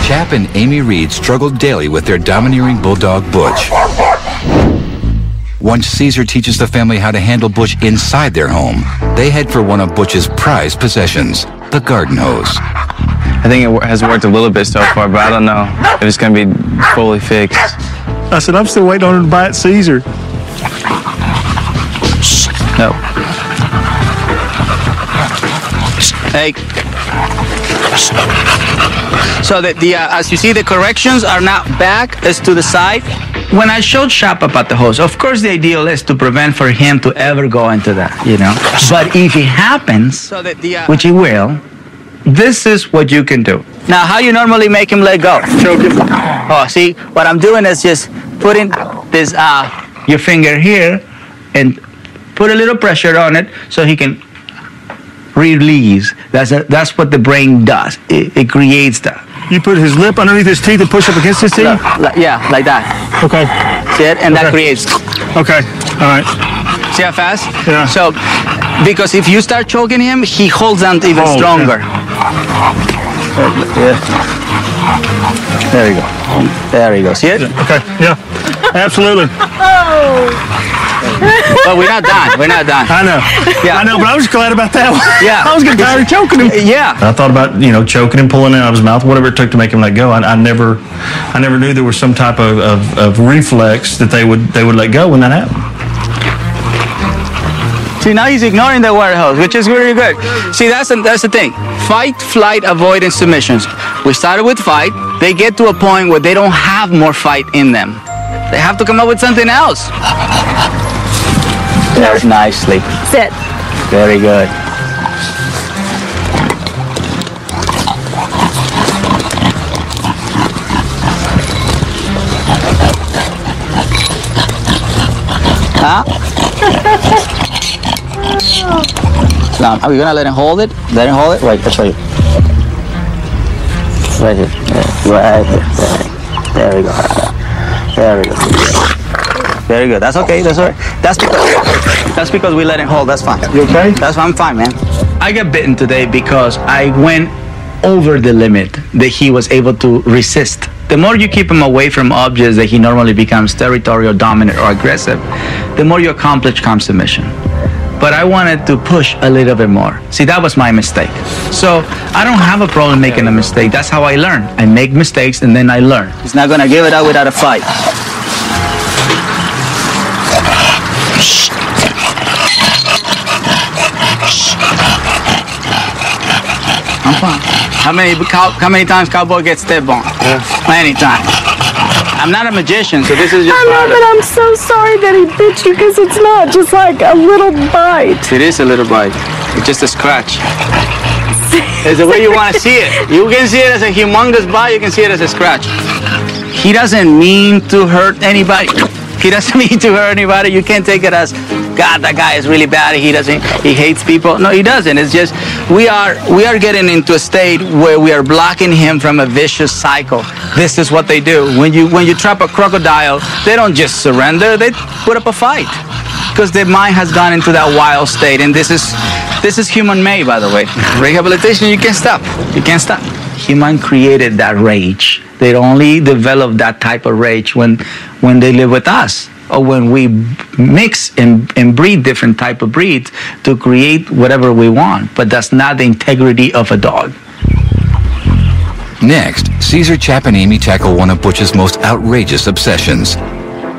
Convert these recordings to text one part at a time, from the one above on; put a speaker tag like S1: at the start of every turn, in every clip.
S1: Chap and Amy Reed struggled daily with their domineering bulldog, Butch. Once Caesar teaches the family how to handle Butch inside their home, they head for one of Butch's prized possessions, the garden hose.
S2: I think it has worked a little bit so far, but I don't know if it's going to be fully fixed.
S3: I said, I'm still waiting on her to bite Caesar.
S2: No.
S4: Hey. So that as you see, the corrections are now back as to the side. When I showed Chap about the hose, of course the ideal is to prevent for him to ever go into that, you know. But if it happens, so that which he will, this is what you can do. Now, how you normally make him let go?
S3: Choke him.
S4: Oh, see, what I'm doing is just putting this your finger here and put a little pressure on it so he can release. That's what the brain does. It creates that.
S3: You put his lip underneath his teeth and push up against his teeth?
S4: Yeah, like that.
S3: Okay.
S4: See it? And that creates.
S3: Okay, all right.
S4: See how fast?
S3: Yeah.
S4: So, because if you start choking him, he holds on even stronger. Yeah. There you go. There you go. See it?
S3: Okay, yeah. Absolutely.
S4: But we're not done. We're not done.
S3: I know.
S4: Yeah.
S3: I know, but I was glad about that one.
S4: Yeah.
S3: I was getting tired of choking him.
S4: Yeah.
S3: I thought about, choking him, pulling it out of his mouth, whatever it took to make him let go. I never knew there was some type of reflex that they would let go when that happened.
S4: See, now he's ignoring the wire hose, which is really good. See, that's the thing. Fight, flight, avoid, and submissions. We started with fight. They get to a point where they don't have more fight in them. They have to come up with something else. There's nicely.
S5: Sit.
S4: Very good. Huh? Now, are we gonna let him hold it? Let him hold it? Right, I'll show you. Right here. Right here. There we go. There we go. Very good. That's okay. That's all right. That's because we let him hold. That's fine.
S3: You okay?
S4: I'm fine, man. I got bitten today because I went over the limit that he was able to resist. The more you keep him away from objects that he normally becomes territorial, dominant, or aggressive, the more you accomplish calm submission. But I wanted to push a little bit more. See, that was my mistake. So I don't have a problem making a mistake. That's how I learn. I make mistakes and then I learn. He's not gonna give it up without a fight. I'm fine. How many times Cowboy gets stepped on? Many times. I'm not a magician, so this is just.
S5: I know, but I'm so sorry that he bit you because it's not just like a little bite.
S4: It is a little bite. It's just a scratch. It's the way you want to see it. You can see it as a humongous bite. You can see it as a scratch. He doesn't mean to hurt anybody. He doesn't mean to hurt anybody. You can't take it as, God, that guy is really bad. He hates people. No, he doesn't. It's just we are getting into a state where we are blocking him from a vicious cycle. This is what they do. When you trap a crocodile, they don't just surrender. They put up a fight because their mind has gone into that wild state. And this is human-made, by the way. Rehabilitation, you can't stop. You can't stop. Human created that rage. They only develop that type of rage when they live with us, or when we mix and breed different type of breeds to create whatever we want. But that's not the integrity of a dog.
S1: Next, Caesar, Chap, and Amy tackle one of Butch's most outrageous obsessions: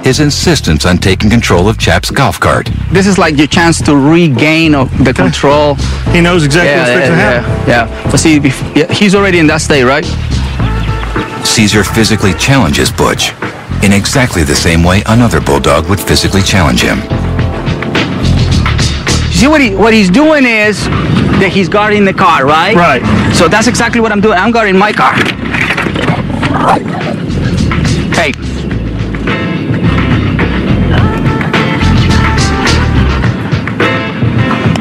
S1: his insistence on taking control of Chap's golf cart.
S4: This is like your chance to regain the control.
S3: He knows exactly what's fixing to happen.
S4: Yeah. But see, he's already in that state, right?
S1: Caesar physically challenges Butch in exactly the same way another bulldog would physically challenge him.
S4: See what he's doing is that he's guarding the car, right?
S3: Right.
S4: So that's exactly what I'm doing. I'm guarding my car. Hey.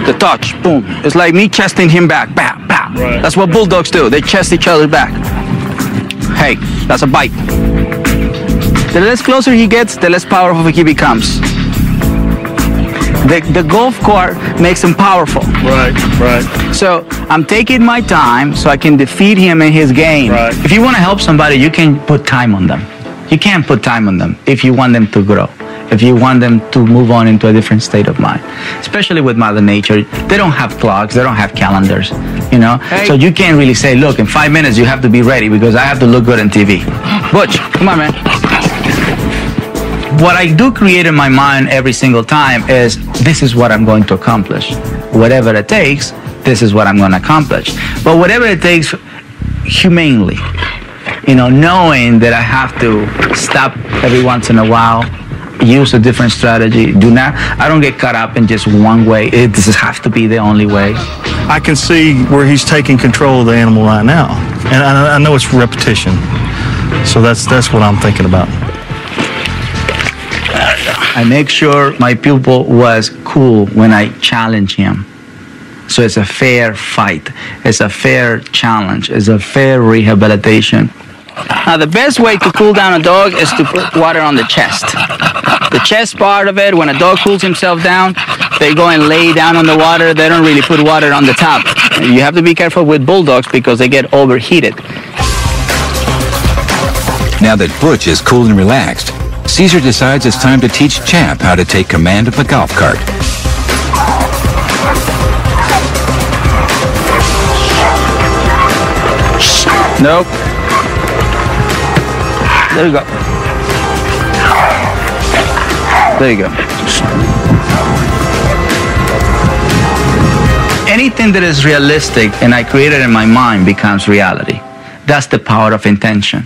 S4: The touch, boom. It's like me chesting him back, bam, bam.
S3: Right.
S4: That's what bulldogs do. They chest each other back. Hey, that's a bite. The less closer he gets, the less powerful he becomes. The golf cart makes him powerful.
S3: Right, right.
S4: So I'm taking my time so I can defeat him in his game.
S3: Right.
S4: If you want to help somebody, you can put time on them. You can't put time on them if you want them to grow, if you want them to move on into a different state of mind. Especially with Mother Nature, they don't have clocks, they don't have calendars, you know? So you can't really say, look, in 5 minutes you have to be ready because I have to look good on TV. Butch, come on, man. What I do create in my mind every single time is, this is what I'm going to accomplish. Whatever it takes, this is what I'm going to accomplish. But whatever it takes, humanely. You know, knowing that I have to stop every once in a while, use a different strategy. I don't get caught up in just one way. This has to be the only way.
S3: I can see where he's taking control of the animal right now. And I know it's repetition. So that's what I'm thinking about.
S4: I make sure my pupil was cool when I challenge him. So it's a fair fight. It's a fair challenge. It's a fair rehabilitation. Now, the best way to cool down a dog is to put water on the chest. The chest part of it, when a dog cools himself down, they go and lay down on the water. They don't really put water on the top. You have to be careful with bulldogs because they get overheated.
S1: Now that Butch is cool and relaxed, Caesar decides it's time to teach Champ how to take command of the golf cart.
S4: Nope. There you go. There you go. Anything that is realistic and I created in my mind becomes reality. That's the power of intention.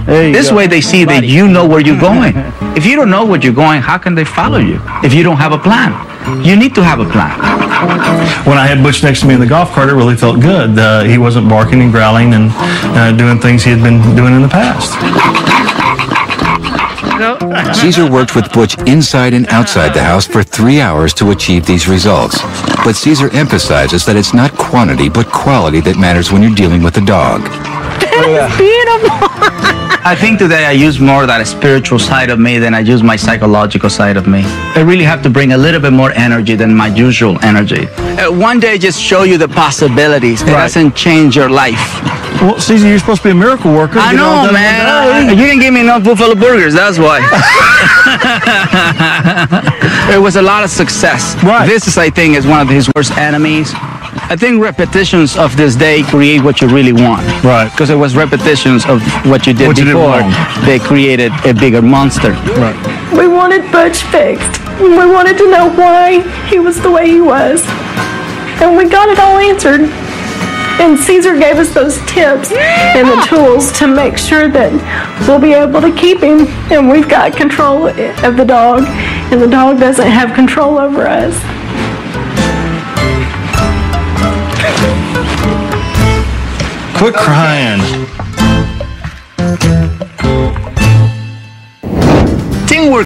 S4: This way they see that you know where you're going. If you don't know where you're going, how can they follow you? If you don't have a plan. You need to have a plan.
S3: When I had Butch next to me in the golf cart, it really felt good. He wasn't barking and growling and doing things he had been doing in the past.
S1: Caesar worked with Butch inside and outside the house for 3 hours to achieve these results. But Caesar emphasizes that it's not quantity but quality that matters when you're dealing with a dog.
S5: It's beautiful.
S4: I think today I use more that spiritual side of me than I use my psychological side of me. I really have to bring a little bit more energy than my usual energy. One day just show you the possibilities. It doesn't change your life.
S3: Well, Caesar, you're supposed to be a miracle worker.
S4: I know, man. You didn't give me enough buffalo burgers, that's why. It was a lot of success.
S3: Right.
S4: This is, I think, is one of his worst enemies. I think repetitions of this day create what you really want.
S3: Right.
S4: Because it was repetitions of what you did before. They created a bigger monster.
S3: Right.
S5: We wanted Butch fixed. We wanted to know why he was the way he was. And we got it all answered. And Caesar gave us those tips and the tools to make sure that we'll be able to keep him. And we've got control of the dog. And the dog doesn't have control over us.
S3: Quit crying.